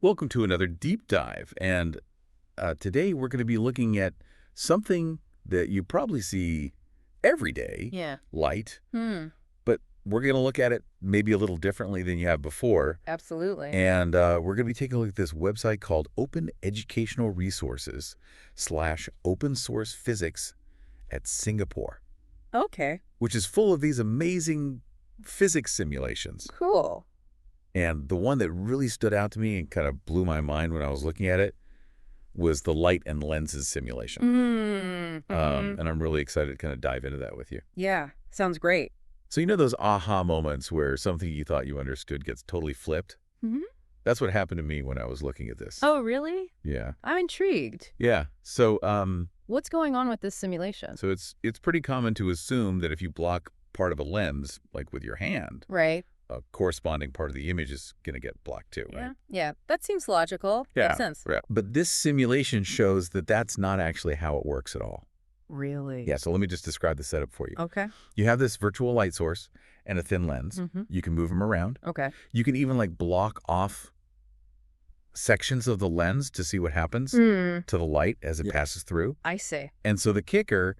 Welcome to another deep dive, and today we're going to be looking at something that you probably see every day, Yeah. light, Hmm. but we're going to look at it maybe a little differently than you have before, Absolutely. and we're going to be taking a look at this website called Open Educational Resources / Open Source Physics at Singapore, Okay. which is full of these amazing physics simulations. Cool. And the one that really stood out to me and kind of blew my mind when I was looking at it was the light and lenses simulation. Mm-hmm. And I'm really excited to kind of dive into that with you. Yeah. Sounds great. So you know those aha moments where something you thought you understood gets totally flipped? Mm-hmm. That's what happened to me when I was looking at this. Oh, really? Yeah. I'm intrigued. Yeah. So What's going on with this simulation? it's pretty common to assume that if you block part of a lens, like with your hand, Right. a corresponding part of the image is going to get blocked too, right? Yeah. Yeah. That seems logical. Yeah. Makes sense. Right. But this simulation shows that that's not actually how it works at all. Really? Yeah, so let me just describe the setup for you. Okay. You have this virtual light source and a thin lens. Mm-hmm. You can move them around. Okay. You can even like block off sections of the lens to see what happens Mm. to the light as it passes through. I see. And so the kicker,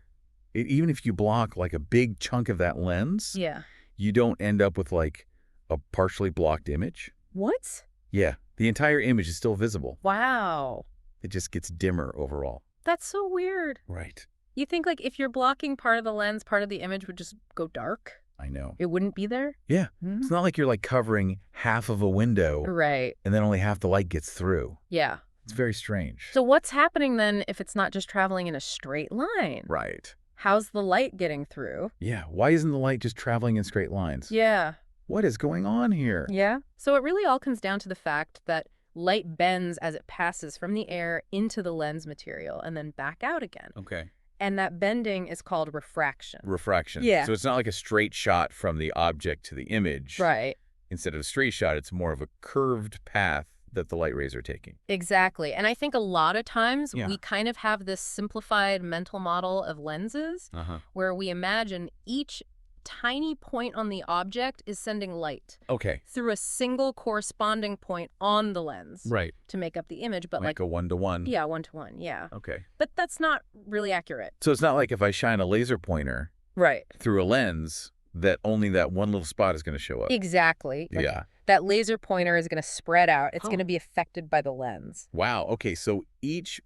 even if you block like a big chunk of that lens, Yeah. you don't end up with like a partially blocked image. What? Yeah, the entire image is still visible. Wow. It just gets dimmer overall. That's so weird. Right. You think like if you're blocking part of the lens, part of the image would just go dark? I know. It wouldn't be there? Yeah. Mm. It's not like you're like covering half of a window Right. and then only half the light gets through. Yeah. It's very strange. So what's happening then if it's not just traveling in a straight line? Right. How's the light getting through? Yeah. Why isn't the light just traveling in straight lines? Yeah. What is going on here? Yeah. So it really all comes down to the fact that light bends as it passes from the air into the lens material and then back out again. Okay. And that bending is called refraction. Refraction. Yeah. So it's not like a straight shot from the object to the image. Right. Instead of a straight shot, it's more of a curved path that the light rays are taking. Exactly. And I think a lot of times Yeah. we kind of have this simplified mental model of lenses where we imagine each tiny point on the object is sending light Okay. through a single corresponding point on the lens Right. to make up the image. But Like a one-to-one. yeah, one-to-one, yeah. Okay. But that's not really accurate. So it's not like if I shine a laser pointer Right. through a lens that only that one little spot is going to show up. Exactly. Like, Yeah. that laser pointer is going to spread out. It's Huh. going to be affected by the lens. Wow. Okay. So each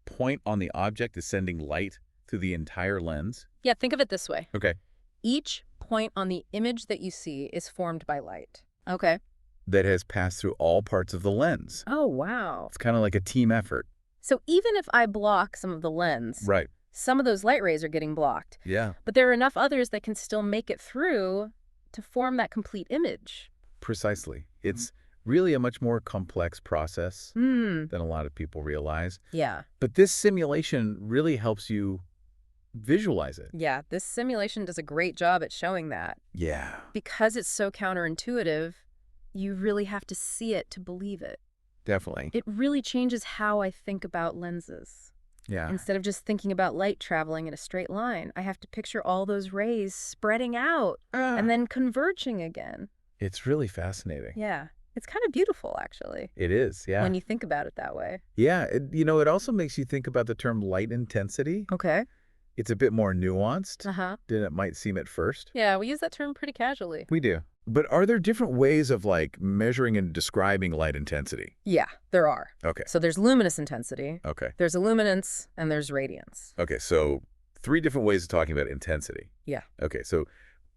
point on the object is sending light through the entire lens. Yeah, think of it this way. Okay. Each point on the image that you see is formed by light. Okay. That has passed through all parts of the lens. Oh, wow. It's kind of like a team effort. So even if I block some of the lens, Right. some of those light rays are getting blocked. Yeah. But there are enough others that can still make it through to form that complete image. Precisely. It's really a much more complex process Hmm. than a lot of people realize. Yeah. But this simulation really helps you visualize it. Yeah. This simulation does a great job at showing that. Yeah. Because it's so counterintuitive, you really have to see it to believe it. Definitely. It really changes how I think about lenses. Yeah. Instead of just thinking about light traveling in a straight line, I have to picture all those rays spreading out and then converging again. It's really fascinating. Yeah. It's kind of beautiful, actually. It is. Yeah. When you think about it that way. Yeah. It also makes you think about the term light intensity. Okay. It's a bit more nuanced Uh-huh. than it might seem at first. Yeah, we use that term pretty casually. We do. But are there different ways of like measuring and describing light intensity? Yeah, there are. Okay. So there's luminous intensity, Okay. there's illuminance, and there's radiance. Okay. So 3 different ways of talking about intensity. Yeah. Okay. So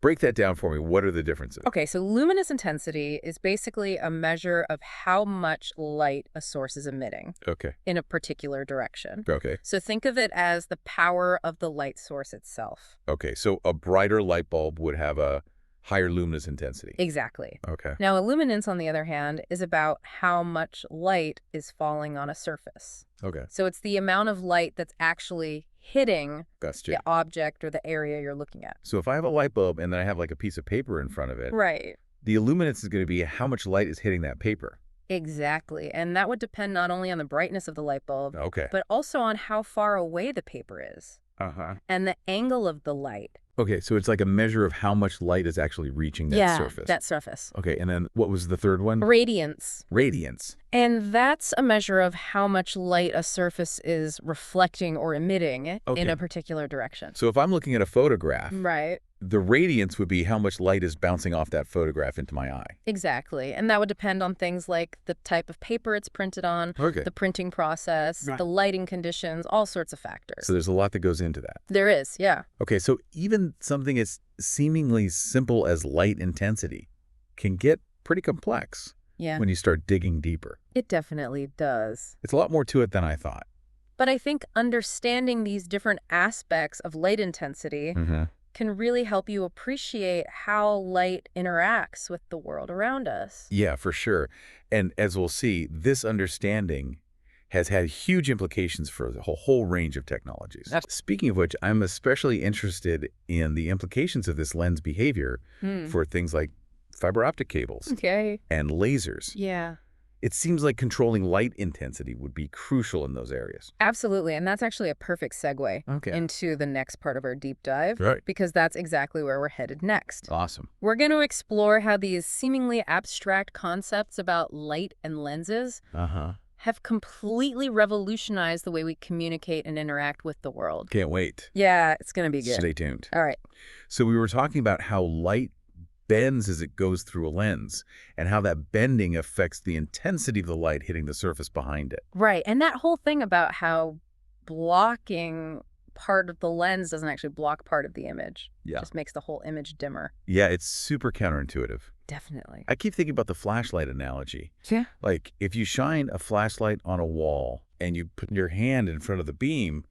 break that down for me. What are the differences? Okay, so luminous intensity is basically a measure of how much light a source is emitting Okay. in a particular direction. Okay. So think of it as the power of the light source itself. Okay. So a brighter light bulb would have a higher luminous intensity. Exactly. Okay. Now, illuminance, on the other hand, is about how much light is falling on a surface. Okay. So it's the amount of light that's actually hitting Gotcha. the object or the area you're looking at. So if I have a light bulb and then I have like a piece of paper in front of it, Right. the illuminance is going to be how much light is hitting that paper. Exactly. And that would depend not only on the brightness of the light bulb, Okay. but also on how far away the paper is Uh-huh. and the angle of the light Okay, so it's like a measure of how much light is actually reaching that Yeah, surface. that surface. Okay, and then what was the third one? Radiance. Radiance. And that's a measure of how much light a surface is reflecting or emitting in Okay. a particular direction. So if I'm looking at a photograph, Right. the radiance would be how much light is bouncing off that photograph into my eye. Exactly. And that would depend on things like the type of paper it's printed on, Okay. the printing process, Right. the lighting conditions, all sorts of factors. So there's a lot that goes into that. There is, yeah. Okay, so even something as seemingly simple as light intensity can get pretty complex Yeah. when you start digging deeper. It definitely does. It's a lot more to it than I thought. But I think understanding these different aspects of light intensity can really help you appreciate how light interacts with the world around us. Yeah, for sure. And as we'll see, this understanding has had huge implications for the whole range of technologies. Speaking of which, I'm especially interested in the implications of this lens behavior for things like fiber optic cables and lasers. Yeah. It seems like controlling light intensity would be crucial in those areas. Absolutely. And that's actually a perfect segue into the next part of our deep dive. Right. Because that's exactly where we're headed next. Awesome. We're going to explore how these seemingly abstract concepts about light and lenses have completely revolutionized the way we communicate and interact with the world. Can't wait. Yeah, it's going to be good. Stay tuned. All right. So we were talking about how light bends as it goes through a lens and how that bending affects the intensity of the light hitting the surface behind it. Right. And that whole thing about how blocking part of the lens doesn't actually block part of the image. Yeah. It just makes the whole image dimmer. Yeah, it's super counterintuitive. Definitely. I keep thinking about the flashlight analogy. Yeah. Like, if you shine a flashlight on a wall and you put your hand in front of the beam,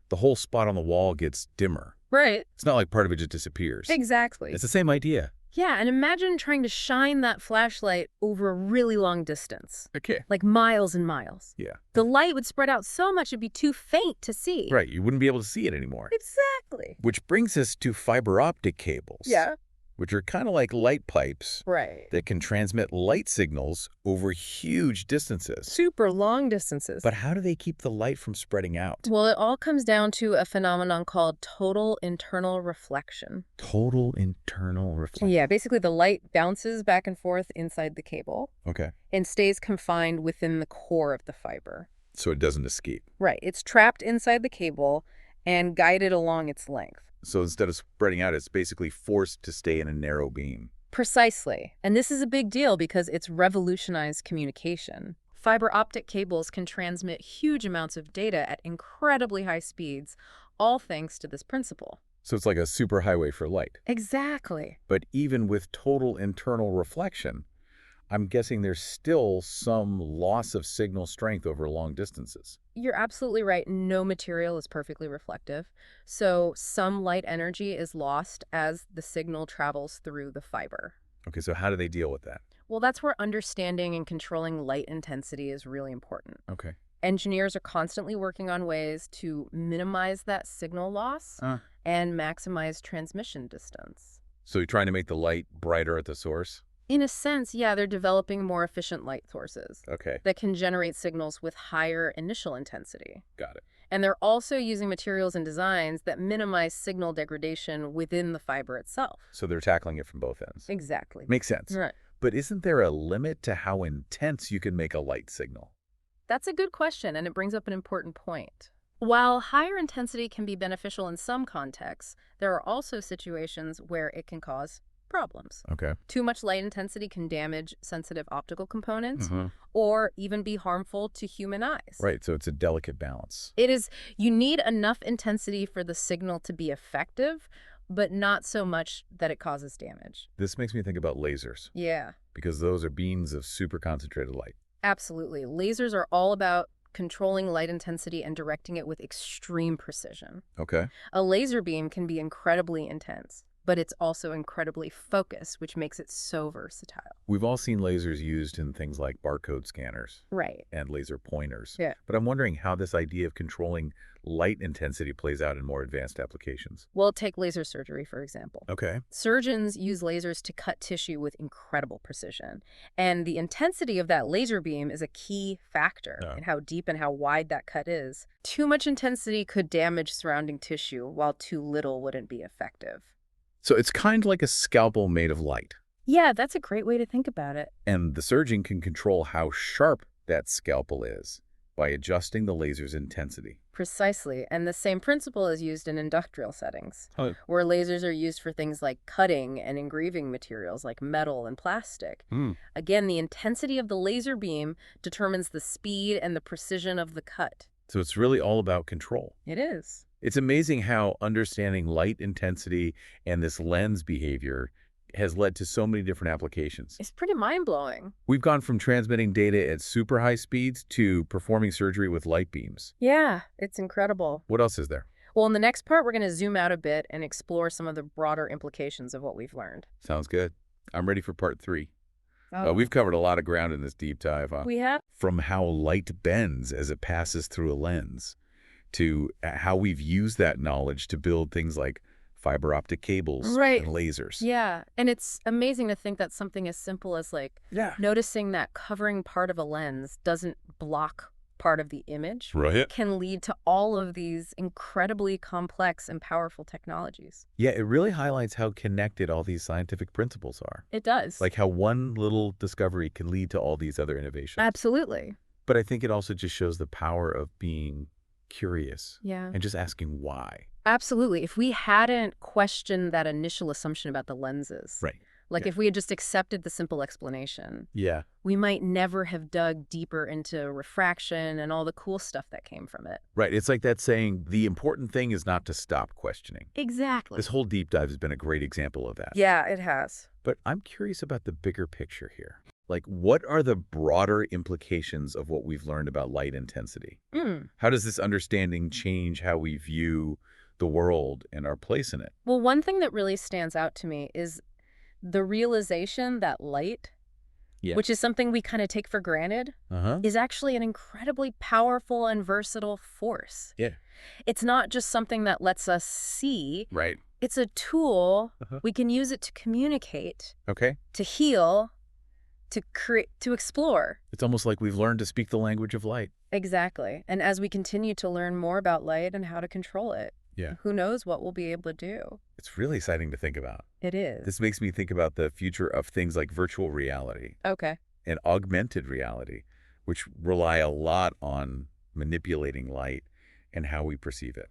the whole spot on the wall gets dimmer. Right. It's not like part of it just disappears. Exactly. It's the same idea. Yeah, and imagine trying to shine that flashlight over a really long distance. Okay. Like miles and miles. Yeah. The light would spread out so much it'd be too faint to see. Right, you wouldn't be able to see it anymore. Exactly. Which brings us to fiber optic cables. Yeah. Which are kind of like light pipes Right. that can transmit light signals over huge distances. Super long distances. But how do they keep the light from spreading out? Well, it all comes down to a phenomenon called total internal reflection. Total internal reflection. Yeah, basically the light bounces back and forth inside the cable Okay. and stays confined within the core of the fiber. So it doesn't escape. Right. It's trapped inside the cable and guided along its length. So instead of spreading out, it's basically forced to stay in a narrow beam. Precisely. And this is a big deal because it's revolutionized communication. Fiber optic cables can transmit huge amounts of data at incredibly high speeds, all thanks to this principle. So it's like a superhighway for light. Exactly. But even with total internal reflection, I'm guessing there's still some loss of signal strength over long distances. You're absolutely right. No material is perfectly reflective. So some light energy is lost as the signal travels through the fiber. Okay, so how do they deal with that? Well, that's where understanding and controlling light intensity is really important. Okay. Engineers are constantly working on ways to minimize that signal loss and maximize transmission distance. So you're trying to make the light brighter at the source? In a sense, yeah, they're developing more efficient light sources Okay. that can generate signals with higher initial intensity. Got it. And they're also using materials and designs that minimize signal degradation within the fiber itself. So they're tackling it from both ends. Exactly. Makes sense. Right. But isn't there a limit to how intense you can make a light signal? That's a good question, and it brings up an important point. While higher intensity can be beneficial in some contexts, there are also situations where it can cause problems. Okay. Too much light intensity can damage sensitive optical components or even be harmful to human eyes. Right, so it's a delicate balance. It is, you need enough intensity for the signal to be effective, but not so much that it causes damage. This makes me think about lasers, Yeah, because those are beams of super concentrated light. absolutely. Lasers are all about controlling light intensity and directing it with extreme precision. Okay. A laser beam can be incredibly intense, but it's also incredibly focused, which makes it so versatile. We've all seen lasers used in things like barcode scanners Right. and laser pointers. Yeah. But I'm wondering how this idea of controlling light intensity plays out in more advanced applications. Well, take laser surgery, for example. Okay. Surgeons use lasers to cut tissue with incredible precision. And the intensity of that laser beam is a key factor in how deep and how wide that cut is. Too much intensity could damage surrounding tissue, while too little wouldn't be effective. So it's kind of like a scalpel made of light. Yeah, that's a great way to think about it. And the surgeon can control how sharp that scalpel is by adjusting the laser's intensity. Precisely, and the same principle is used in industrial settings, Oh. where lasers are used for things like cutting and engraving materials like metal and plastic. Again, the intensity of the laser beam determines the speed and the precision of the cut. So it's really all about control. It is. It's amazing how understanding light intensity and this lens behavior has led to so many different applications. It's pretty mind-blowing. We've gone from transmitting data at super high speeds to performing surgery with light beams. Yeah, it's incredible. What else is there? Well, in the next part, we're going to zoom out a bit and explore some of the broader implications of what we've learned. Sounds good. I'm ready for part 3. Oh. We've covered a lot of ground in this deep dive. We have? From how light bends as it passes through a lens, to how we've used that knowledge to build things like fiber optic cables and lasers. Yeah, and it's amazing to think that something as simple as noticing that covering part of a lens doesn't block part of the image can lead to all of these incredibly complex and powerful technologies. Yeah, it really highlights how connected all these scientific principles are. It does. Like how one little discovery can lead to all these other innovations. Absolutely. But I think it also just shows the power of being curious and just asking why. Absolutely. If we hadn't questioned that initial assumption about the lenses, if we had just accepted the simple explanation, we might never have dug deeper into refraction and all the cool stuff that came from it. Right. It's like that saying, the important thing is not to stop questioning. Exactly. This whole deep dive has been a great example of that. Yeah, it has. But I'm curious about the bigger picture here. Like, what are the broader implications of what we've learned about light intensity? How does this understanding change how we view the world and our place in it? Well, one thing that really stands out to me is the realization that light, which is something we kind of take for granted, is actually an incredibly powerful and versatile force. It's not just something that lets us see. It's a tool. We can use it to communicate, to heal, to create, to explore. It's almost like we've learned to speak the language of light. Exactly. And as we continue to learn more about light and how to control it, who knows what we'll be able to do. It's really exciting to think about. It is. This makes me think about the future of things like virtual reality. And augmented reality, which rely a lot on manipulating light and how we perceive it.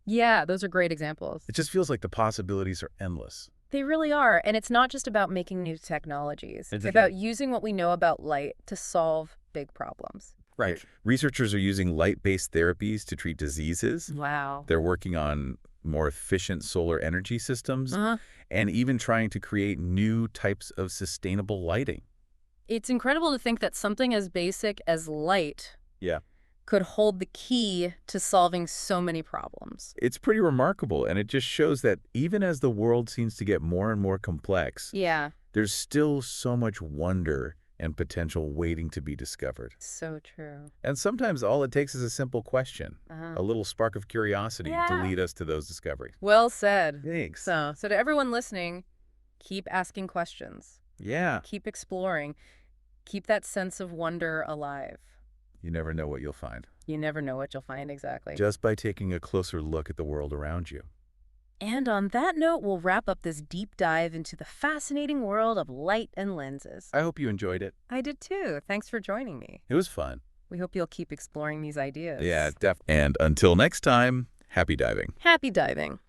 Yeah, those are great examples. It just feels like the possibilities are endless. They really are. And it's not just about making new technologies. It's about using what we know about light to solve big problems. Researchers are using light-based therapies to treat diseases. Wow. They're working on more efficient solar energy systems and even trying to create new types of sustainable lighting. It's incredible to think that something as basic as light could hold the key to solving so many problems. It's pretty remarkable, and it just shows that even as the world seems to get more and more complex, there's still so much wonder and potential waiting to be discovered. So true. And sometimes all it takes is a simple question, a little spark of curiosity to lead us to those discoveries. Well said. Thanks. So to everyone listening, keep asking questions. Keep exploring. Keep that sense of wonder alive. You never know what you'll find. You never know what you'll find, exactly. Just by taking a closer look at the world around you. And on that note, we'll wrap up this deep dive into the fascinating world of light and lenses. I hope you enjoyed it. I did too. Thanks for joining me. It was fun. We hope you'll keep exploring these ideas. Yeah, definitely. And until next time, happy diving. Happy diving.